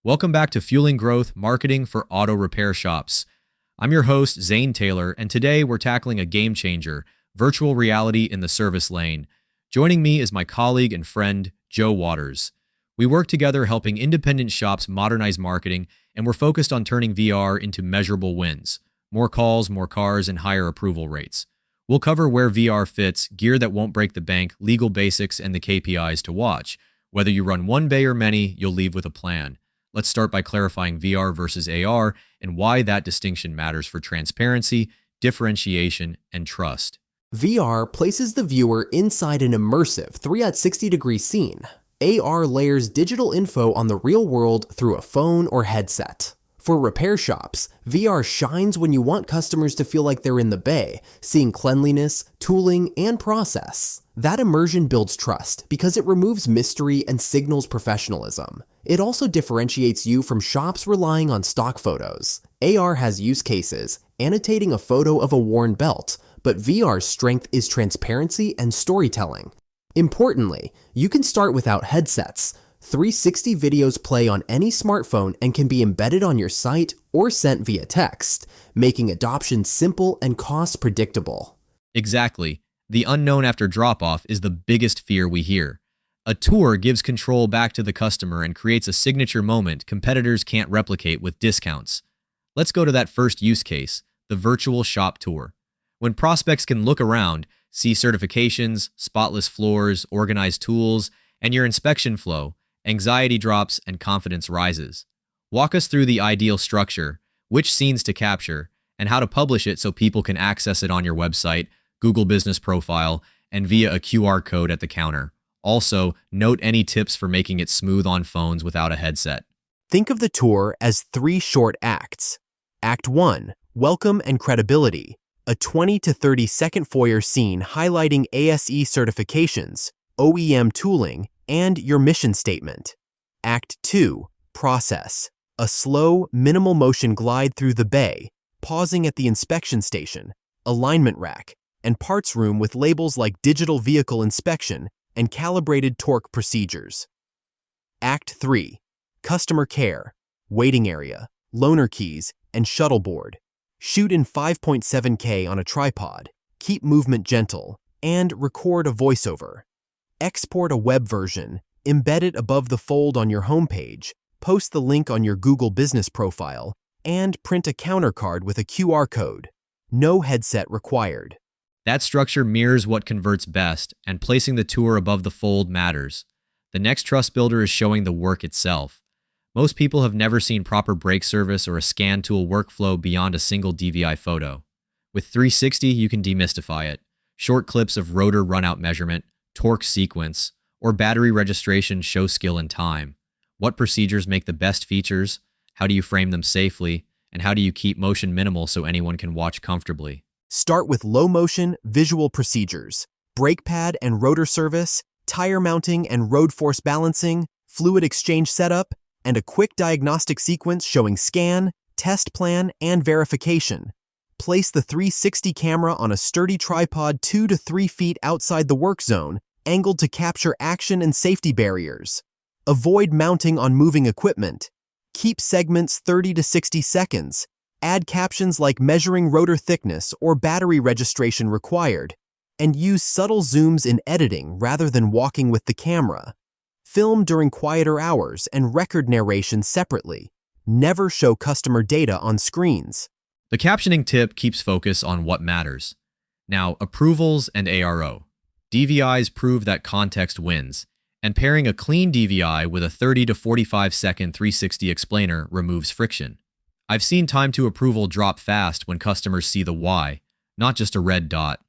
Welcome back to Fueling Growth Marketing for Auto Repair Shops. I'm your host, Zane Taylor, and today we're tackling a game changer, virtual reality in the service lane. Joining me is my colleague and friend, Joe Waters. We work together helping independent shops modernize marketing, and we're focused on turning VR into measurable wins. More calls, more cars, and higher approval rates. We'll cover where VR fits, gear that won't break the bank, legal basics, and the KPIs to watch. Whether you run one bay or many, you'll leave with a plan. Let's start by clarifying VR versus AR and why that distinction matters for transparency, differentiation, and trust. VR places the viewer inside an immersive 360-degree scene. AR layers digital info on the real world through a phone or headset. For repair shops, VR shines when you want customers to feel like they're in the bay, seeing cleanliness, tooling, and process. That immersion builds trust because it removes mystery and signals professionalism. It also differentiates you from shops relying on stock photos. AR has use cases, annotating a photo of a worn belt, but VR's strength is transparency and storytelling. Importantly, you can start without headsets. 360 videos play on any smartphone and can be embedded on your site or sent via text, making adoption simple and cost predictable. Exactly. The unknown after drop-off is the biggest fear we hear. A tour gives control back to the customer and creates a signature moment competitors can't replicate with discounts. Let's go to that first use case, the virtual shop tour. When prospects can look around, see certifications, spotless floors, organized tools, and your inspection flow, anxiety drops and confidence rises. Walk us through the ideal structure, which scenes to capture, and how to publish it so people can access it on your website, Google Business Profile, and via a QR code at the counter. Also, note any tips for making it smooth on phones without a headset. Think of the tour as 3 short acts. Act 1, Welcome and Credibility, a 20 to 30 second foyer scene highlighting ASE certifications, OEM tooling, and your mission statement. Act 2, Process, a slow, minimal motion glide through the bay, pausing at the inspection station, alignment rack, and parts room with labels like digital vehicle inspection and calibrated torque procedures. Act 3, Customer Care, waiting area, loaner keys, and shuttlemboard. Shoot in 5.7K on a tripod, keep movement gentle, and record a voiceover. Export a web version, embed it above the fold on your homepage, post the link on your Google Business Profile, and print a counter card with a QR code. No headset required. That structure mirrors what converts best, and placing the tour above the fold matters. The next trust builder is showing the work itself. Most people have never seen proper brake service or a scan tool workflow beyond a single DVI photo. With 360, you can demystify it. Short clips of rotor runout measurement, torque sequence, or battery registration show skill and time. What procedures make the best features? How do you frame them safely? And how do you keep motion minimal so anyone can watch comfortably? Start with low-motion, visual procedures, brake pad and rotor service, tire mounting and road force balancing, fluid exchange setup, and a quick diagnostic sequence showing scan, test plan, and verification. Place the 360 camera on a sturdy tripod 2 to 3 feet outside the work zone, angled to capture action and safety barriers. Avoid mounting on moving equipment. Keep segments 30 to 60 seconds. Add captions like measuring rotor thickness or battery registration required. And use subtle zooms in editing rather than walking with the camera. Film during quieter hours and record narration separately. Never show customer data on screens. The captioning tip keeps focus on what matters. Now, approvals and ARO. DVIs prove that context wins, and pairing a clean DVI with a 30 to 45 second 360 explainer removes friction. I've seen time to approval drop fast when customers see the why, not just a red dot.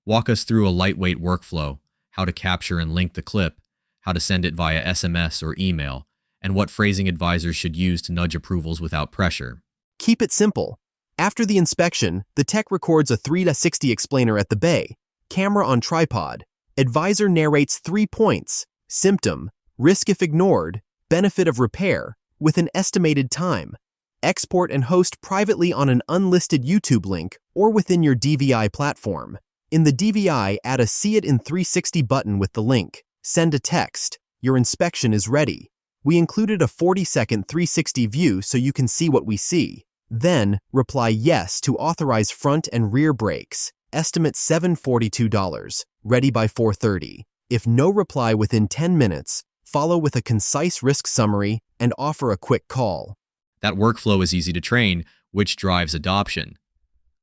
Walk us through a lightweight workflow, how to capture and link the clip, how to send it via SMS or email, and what phrasing advisors should use to nudge approvals without pressure. Keep it simple. After the inspection, the tech records a 360 explainer at the bay, camera on tripod. Advisor narrates 3 points: symptom, risk if ignored, benefit of repair, with an estimated time. Export and host privately on an unlisted YouTube link or within your DVI platform. In the DVI, add a See It in 360 button with the link. Send a text. Your inspection is ready. We included a 40-second 360 view so you can see what we see. Then, reply yes to authorize front and rear brakes. Estimate $742. Ready by 4:30. If no reply within 10 minutes, follow with a concise risk summary and offer a quick call. That workflow is easy to train, which drives adoption.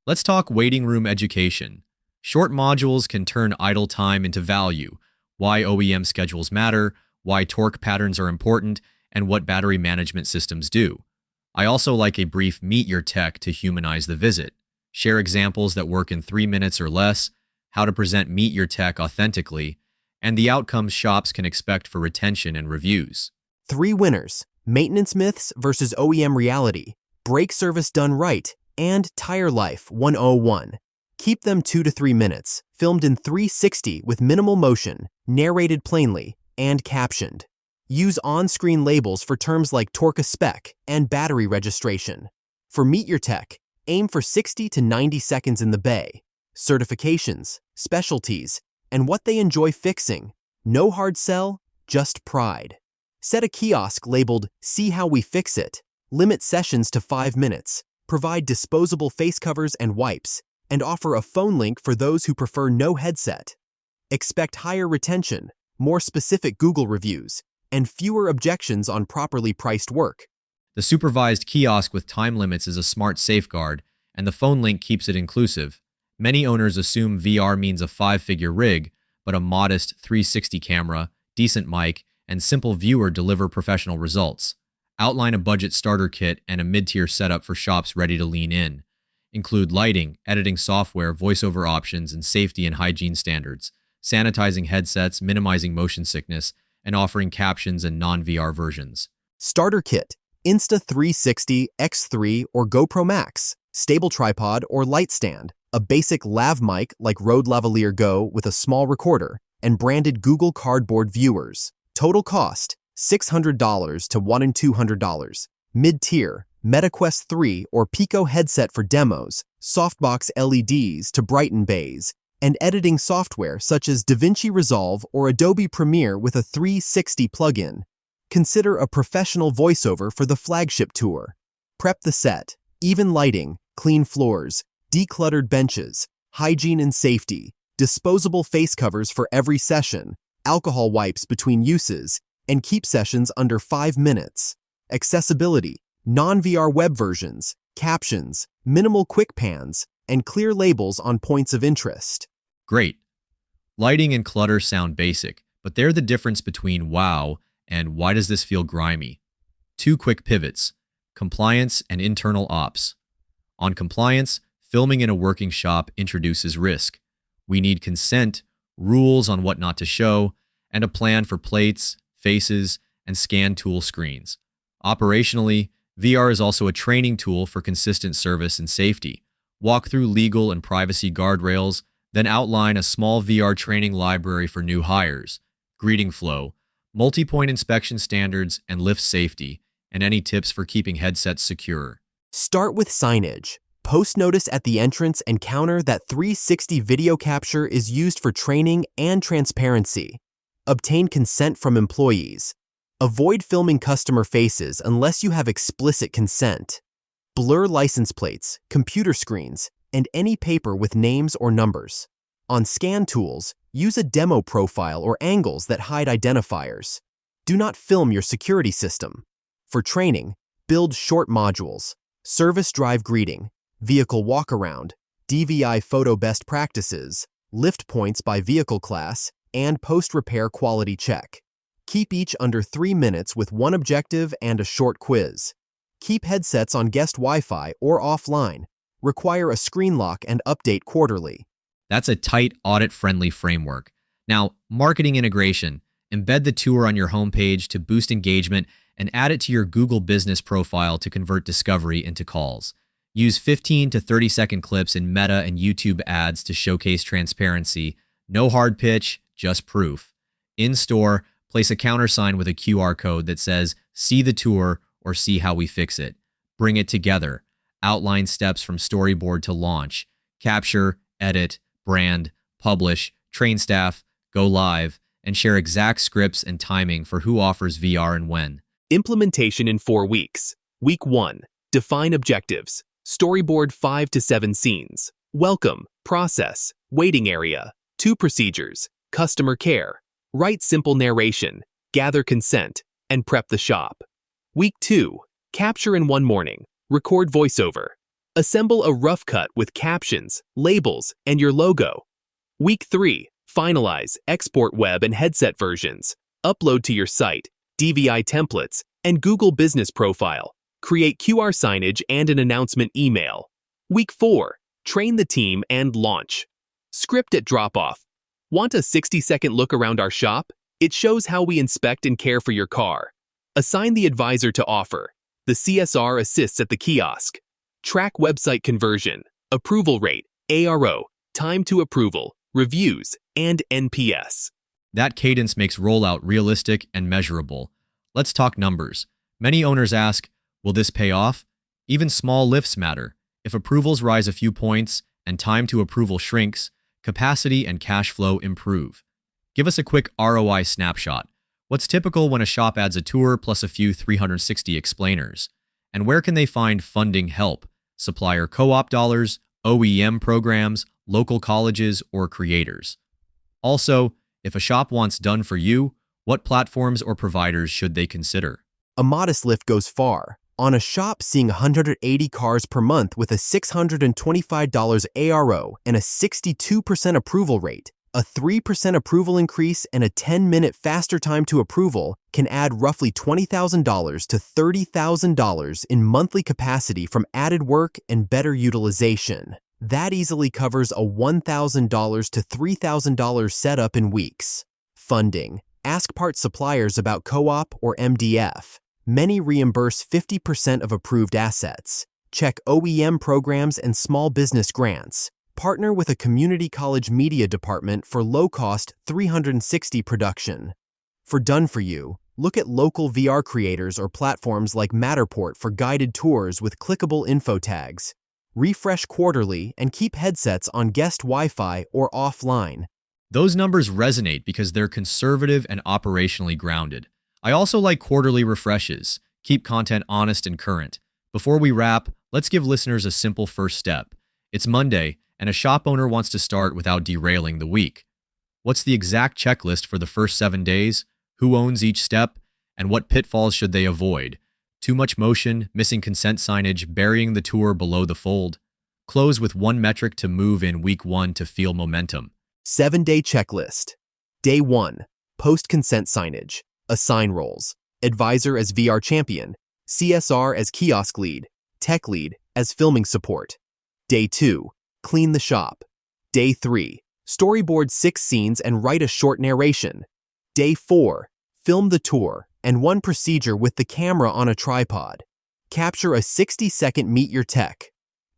Let's talk waiting room education. Short modules can turn idle time into value, why OEM schedules matter, why torque patterns are important, and what battery management systems do. I also like a brief meet your tech to humanize the visit. Share examples that work in 3 minutes or less, how to present meet your tech authentically, and the outcomes shops can expect for retention and reviews. 3 winners: maintenance myths versus OEM reality, brake service done right, and tire life 101. Keep them 2 to 3 minutes, filmed in 360 with minimal motion, narrated plainly, and captioned. Use on-screen labels for terms like torque spec and battery registration. For Meet Your Tech, aim for 60 to 90 seconds in the bay. Certifications, specialties, and what they enjoy fixing. No hard sell, just pride. Set a kiosk labeled "See How We Fix It." Limit sessions to 5 minutes. Provide disposable face covers and wipes, and offer a phone link for those who prefer no headset. Expect higher retention, more specific Google reviews, and fewer objections on properly priced work. The supervised kiosk with time limits is a smart safeguard, and the phone link keeps it inclusive. Many owners assume VR means a 5-figure rig, but a modest 360 camera, decent mic, and simple viewer deliver professional results. Outline a budget starter kit and a mid-tier setup for shops ready to lean in. Include lighting, editing software, voiceover options, and safety and hygiene standards, sanitizing headsets, minimizing motion sickness, and offering captions and non-VR versions. Starter kit: Insta360, X3, or GoPro Max, stable tripod or light stand, a basic lav mic like Rode Lavalier Go with a small recorder, and branded Google Cardboard viewers. Total cost: $600 to $1 and $200. Mid-tier: MetaQuest 3 or Pico headset for demos, softbox LEDs to brighten bays, and editing software such as DaVinci Resolve or Adobe Premiere with a 360 plugin. Consider a professional voiceover for the flagship tour. Prep the set: even lighting, clean floors, decluttered benches, hygiene and safety, disposable face covers for every session, alcohol wipes between uses, and keep sessions under 5 minutes. Accessibility: non-VR web versions, captions, minimal quick pans, and clear labels on points of interest. Great. Lighting and clutter sound basic, but they're the difference between wow and why does this feel grimy? 2 quick pivots: compliance and internal ops. On compliance, filming in a working shop introduces risk. We need consent, rules on what not to show, and a plan for plates, faces, and scan tool screens. Operationally, VR is also a training tool for consistent service and safety. Walk through legal and privacy guardrails, then outline a small VR training library for new hires. Greeting flow, multi-point inspection standards and lift safety, and any tips for keeping headsets secure. Start with signage. Post notice at the entrance and counter that 360 video capture is used for training and transparency. Obtain consent from employees. Avoid filming customer faces unless you have explicit consent. Blur license plates, computer screens, and any paper with names or numbers. On scan tools, use a demo profile or angles that hide identifiers. Do not film your security system. For training, build short modules: service drive greeting, vehicle walkaround, DVI photo best practices, lift points by vehicle class, and post-repair quality check. Keep each under 3 minutes with one objective and a short quiz. Keep headsets on guest Wi-Fi or offline. Require a screen lock and update quarterly. That's a tight, audit-friendly framework. Now, marketing integration. Embed the tour on your homepage to boost engagement and add it to your Google business profile to convert discovery into calls. Use 15 to 30-second clips in Meta and YouTube ads to showcase transparency. No hard pitch, just proof. In-store, place a countersign with a QR code that says, "See the tour" or "See how we fix it." Bring it together. Outline steps from storyboard to launch. Capture, edit, brand, publish, train staff, go live, and share exact scripts and timing for who offers VR and when. Implementation in 4 weeks. Week 1. Define objectives. Storyboard 5 to 7 scenes. Welcome, process, waiting area. 2 procedures. Customer care. Write simple narration. Gather consent. And prep the shop. Week 2. Capture in 1 morning. Record voiceover. Assemble a rough cut with captions, labels, and your logo. Week 3. Finalize, export web and headset versions. Upload to your site, DVI templates, and Google Business Profile. Create QR signage and an announcement email. Week 4. Train the team and launch. Script at drop-off. Want a 60-second look around our shop? It shows how we inspect and care for your car. Assign the advisor to offer. The CSR assists at the kiosk. Track website conversion, approval rate, ARO, time to approval, reviews, and NPS. That cadence makes rollout realistic and measurable. Let's talk numbers. Many owners ask, will this pay off? Even small lifts matter. If approvals rise a few points and time to approval shrinks, capacity and cash flow improve. Give us a quick ROI snapshot. What's typical when a shop adds a tour plus a few 360 explainers? And where can they find funding help? Supplier co-op dollars, OEM programs, local colleges, or creators? Also, if a shop wants done for you, what platforms or providers should they consider? A modest lift goes far. On a shop seeing 180 cars per month with a $625 ARO and a 62% approval rate, a 3% approval increase and a 10-minute faster time to approval can add roughly $20,000 to $30,000 in monthly capacity from added work and better utilization. That easily covers a $1,000 to $3,000 setup in weeks. Funding. Ask parts suppliers about co-op or MDF. Many reimburse 50% of approved assets. Check OEM programs and small business grants. Partner with a community college media department for low-cost 360 production. For done for you, look at local VR creators or platforms like Matterport for guided tours with clickable info tags. Refresh quarterly and keep headsets on guest Wi-Fi or offline. Those numbers resonate because they're conservative and operationally grounded. I also like quarterly refreshes. Keep content honest and current. Before we wrap, let's give listeners a simple first step. It's Monday, and a shop owner wants to start without derailing the week. What's the exact checklist for the first 7 days? Who owns each step? And what pitfalls should they avoid? Too much motion, missing consent signage, burying the tour below the fold. Close with one metric to move in week 1 to feel momentum. 7-day checklist. Day 1. Post-consent signage. Assign roles. Advisor as VR champion. CSR as kiosk lead. Tech lead as filming support. Day 2. Clean the shop. Day 3. Storyboard 6 scenes and write a short narration. Day 4. Film the tour and one procedure with the camera on a tripod. Capture a 60-second meet your tech.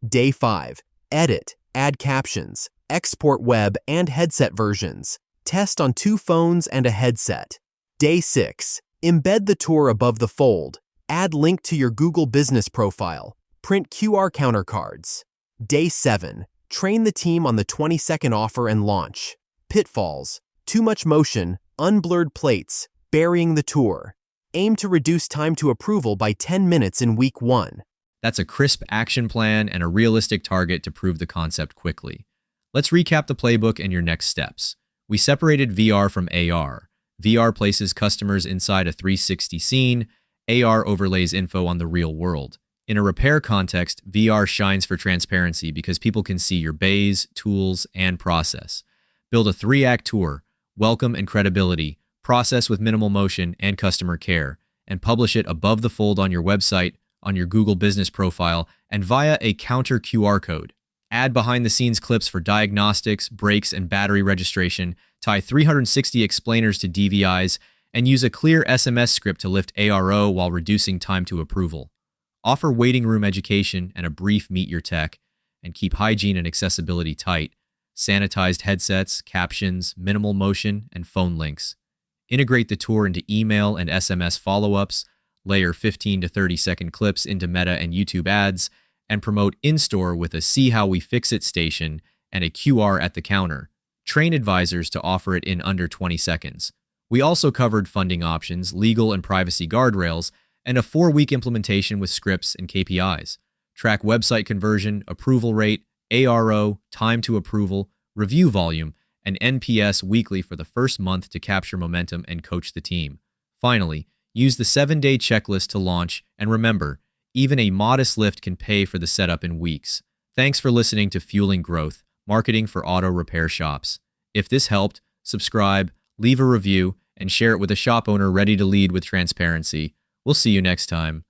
Day 5. Edit, add captions, export web and headset versions. Test on 2 phones and a headset. Day 6. Embed the tour above the fold. Add link to your Google Business Profile. Print QR counter cards. Day 7. Train the team on the 20-second offer and launch. Pitfalls. Too much motion, unblurred plates, burying the tour. Aim to reduce time to approval by 10 minutes in week 1. That's a crisp action plan and a realistic target to prove the concept quickly. Let's recap the playbook and your next steps. We separated VR from AR. VR places customers inside a 360 scene. AR overlays info on the real world. In a repair context, VR shines for transparency because people can see your bays, tools, and process. Build a 3-act tour, welcome and credibility, process with minimal motion and customer care, and publish it above the fold on your website, on your Google Business Profile, and via a counter QR code. Add behind-the-scenes clips for diagnostics, brakes, and battery registration, tie 360 explainers to DVIs, and use a clear SMS script to lift ARO while reducing time to approval. Offer waiting room education and a brief meet your tech, and keep hygiene and accessibility tight. Sanitized headsets, captions, minimal motion, and phone links. Integrate the tour into email and SMS follow-ups, layer 15 to 30-second clips into Meta and YouTube ads, and promote in-store with a See How We Fix It station and a QR at the counter. Train advisors to offer it in under 20 seconds. We also covered funding options, legal and privacy guardrails, and a 4-week implementation with scripts and KPIs. Track website conversion, approval rate, ARO, time to approval, review volume, and NPS weekly for the first month to capture momentum and coach the team. Finally, use the 7-day checklist to launch, and remember, even a modest lift can pay for the setup in weeks. Thanks for listening to Fueling Growth, Marketing for Auto Repair Shops. If this helped, subscribe, leave a review, and share it with a shop owner ready to lead with transparency. We'll see you next time.